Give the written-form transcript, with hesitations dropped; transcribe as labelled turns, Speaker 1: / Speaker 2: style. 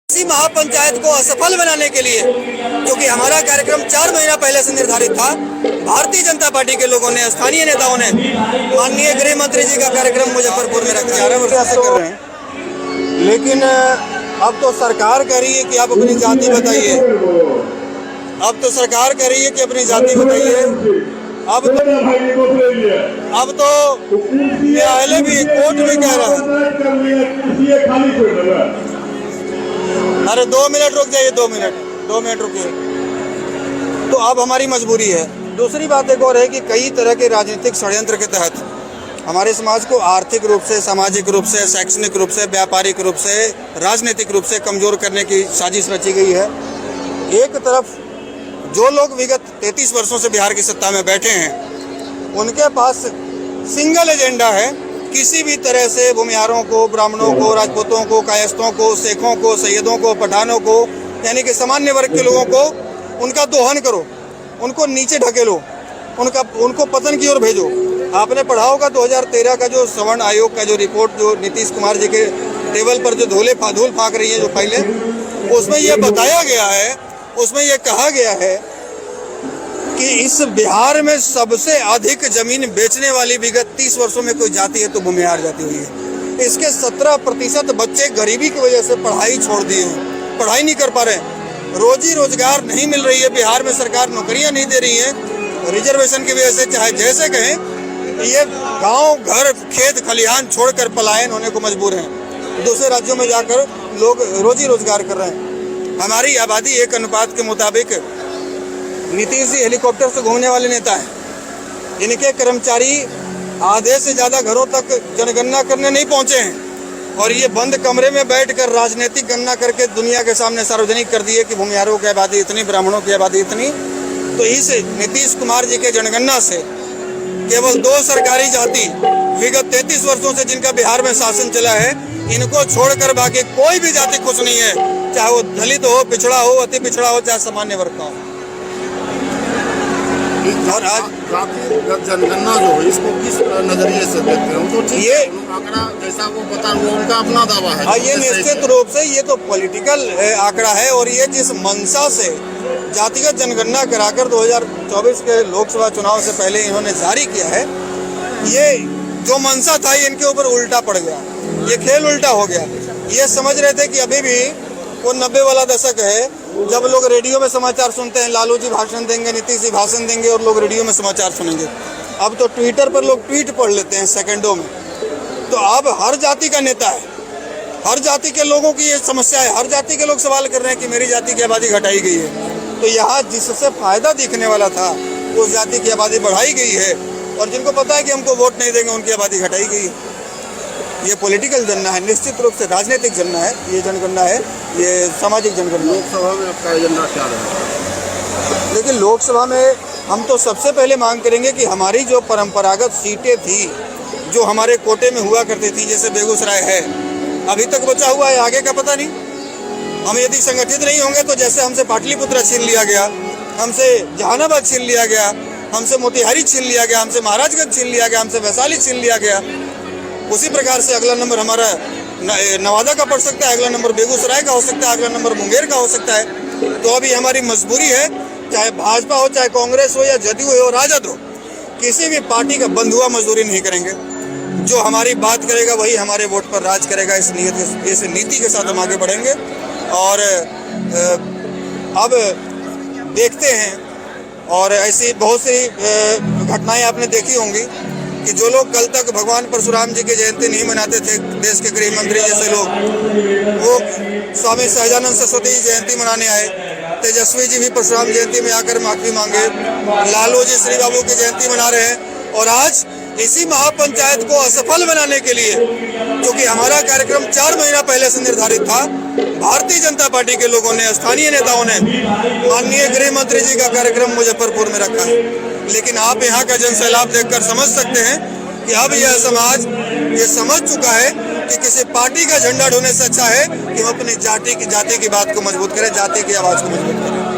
Speaker 1: इसी महापंचायत को असफल बनाने के लिए, क्योंकि हमारा कार्यक्रम 4 महीना पहले से निर्धारित था, भारतीय जनता पार्टी के लोगों ने, स्थानीय नेताओं ने माननीय गृह मंत्री जी का कार्यक्रम मुजफ्फरपुर में रखा। 11 वर्ष से कर रहे हैं, लेकिन अब तो सरकार कह रही है कि आप अपनी जाति बताइए। अब तो सरकार कह रही है कि अपनी जाति बताइए। अब तो न्यायालय भी, कोर्ट भी कह रहा है। अरे 2 मिनट रुक जाइए, 2 मिनट रुकिए। तो अब हमारी मजबूरी है। दूसरी बात एक और है कि कई तरह के राजनीतिक षड्यंत्र के तहत हमारे समाज को आर्थिक रूप से, सामाजिक रूप से, शैक्षणिक रूप से, व्यापारिक रूप से, राजनीतिक रूप से कमजोर करने की साजिश रची गई है। एक तरफ जो लोग विगत 33 वर्षों से बिहार की सत्ता में बैठे हैं, उनके पास सिंगल एजेंडा है, किसी भी तरह से भूमिहारों को, ब्राह्मणों को, राजपूतों को, कायस्थों को, शेखों को, सैयदों को, पठानों को, यानी कि सामान्य वर्ग के लोगों को, उनका दोहन करो, उनको नीचे ढकेलो, उनको पतन की ओर भेजो। आपने पढ़ा होगा 2013 का जो सवर्ण आयोग का जो रिपोर्ट, जो नीतीश कुमार जी के टेबल पर जो धूल फाँक रही है जो फाइलें, उसमें यह बताया गया है, उसमें यह कहा गया है कि इस बिहार में सबसे अधिक जमीन बेचने वाली विगत 30 वर्षों में कोई जाति है तो भूमिहार जाति हुई है। इसके 17% बच्चे गरीबी की वजह से पढ़ाई छोड़ दिए हैं, पढ़ाई नहीं कर पा रहे हैं, रोजी रोजगार नहीं मिल रही है, बिहार में सरकार नौकरियां नहीं दे रही है, रिजर्वेशन की वजह से, चाहे जैसे कहें, ये गांव घर खेत खलिहान छोड़कर पलायन होने को मजबूर हैं। दूसरे राज्यों में जाकर लोग रोजी रोजगार कर रहे हैं। हमारी आबादी एक अनुपात के मुताबिक, नीतीश जी हेलीकॉप्टर से घूमने वाले नेता हैं। इनके कर्मचारी आधे से ज़्यादा घरों तक जनगणना करने नहीं पहुंचे हैं, और ये बंद कमरे में बैठकर राजनीतिक गणना करके दुनिया के सामने सार्वजनिक कर दिए कि भूमिहारों की आबादी इतनी, ब्राह्मणों की आबादी इतनी। तो इस नीतीश कुमार जी के जनगणना से केवल 2 सरकारी जाति विगत 33 वर्षों से जिनका बिहार में शासन चला है, इनको छोड़कर बाकी कोई भी जाति खुश नहीं है, चाहे वो दलित हो, पिछड़ा हो, अति पिछड़ा हो, चाहे सामान्य वर्ग का हो।
Speaker 2: और आज जातिगत जनगणना जो है, इसको किस नजरिए से देखते हैं? तो ठीक, ये आंकड़ा जैसा वो बता, वो उनका अपना दावा है।
Speaker 1: ये निश्चित रूप से ये तो पॉलिटिकल आंकड़ा है, और ये जिस मंशा से जातिगत जनगणना कराकर 2024 के लोकसभा चुनाव से पहले इन्होंने जारी किया है, ये जो मंशा था ये इनके ऊपर उल्टा पड़ गया, ये खेल उल्टा हो गया। ये समझ रहे थे कि अभी भी वो 90 वाला दशक है, जब लोग रेडियो में समाचार सुनते हैं, लालू जी भाषण देंगे, नीतीश जी भाषण देंगे, और लोग रेडियो में समाचार सुनेंगे। अब तो ट्विटर पर लोग ट्वीट पढ़ लेते हैं सेकंडों में। तो अब हर जाति का नेता है, हर जाति के लोगों की ये समस्या है, हर जाति के लोग सवाल कर रहे हैं कि मेरी जाति की आबादी घटाई गई है। तो यहाँ जिससे फायदा दिखने वाला था, उस जाति की आबादी बढ़ाई गई है, और जिनको पता है कि हमको वोट नहीं देंगे, उनकी आबादी घटाई गई है। ये पॉलिटिकल जनगणना है, निश्चित रूप से राजनीतिक जनगणना है, ये जनगणना है, ये सामाजिक जनगणना।
Speaker 2: लोकसभा में आपका एजेंडा क्या रहेगा?
Speaker 1: लेकिन लोकसभा में हम तो सबसे पहले मांग करेंगे कि हमारी जो परंपरागत सीटें थी, जो हमारे कोटे में हुआ करती थी, जैसे बेगूसराय है, अभी तक बचा हुआ है, आगे का पता नहीं। हम यदि संगठित नहीं होंगे तो जैसे हमसे पाटलिपुत्र छीन लिया गया, हमसे जहानाबाद छीन लिया गया, हमसे मोतिहारी छीन लिया गया, हमसे महाराजगंज छीन लिया गया, हमसे वैशाली छीन लिया गया, उसी प्रकार से अगला नंबर हमारा नवादा का पड़ सकता है, अगला नंबर बेगूसराय का हो सकता है, अगला नंबर मुंगेर का हो सकता है। तो अभी हमारी मजबूरी है, चाहे भाजपा हो, चाहे कांग्रेस हो, या जदयू हो, राजद हो, किसी भी पार्टी का बंधुआ मजदूरी नहीं करेंगे। जो हमारी बात करेगा वही हमारे वोट पर राज करेगा। इस नीति के साथ हम आगे बढ़ेंगे। और अब देखते हैं, और ऐसी बहुत सी घटनाएं आपने देखी होंगी कि जो लोग कल तक भगवान परशुराम जी की जयंती नहीं मनाते थे, देश के गृह मंत्री जैसे लोग, वो स्वामी सहजानंद सरस्वती जी जयंती मनाने आए, तेजस्वी जी भी परशुराम जयंती में आकर माफी मांगे, लालू जी श्री बाबू की जयंती मना रहे हैं। और आज इसी महापंचायत को असफल बनाने के लिए, क्योंकि हमारा कार्यक्रम 4 महीना पहले से निर्धारित था, भारतीय जनता पार्टी के लोगों ने, स्थानीय नेताओं ने माननीय गृह मंत्री जी का कार्यक्रम मुजफ्फरपुर में रखा है। लेकिन आप यहाँ का जनसैलाब देखकर समझ सकते हैं कि अब यह समाज ये समझ चुका है कि किसी पार्टी का झंडा ढोने से अच्छा है कि हम अपनी जाति की बात को मजबूत करें, जाति की आवाज़ को मजबूत करें।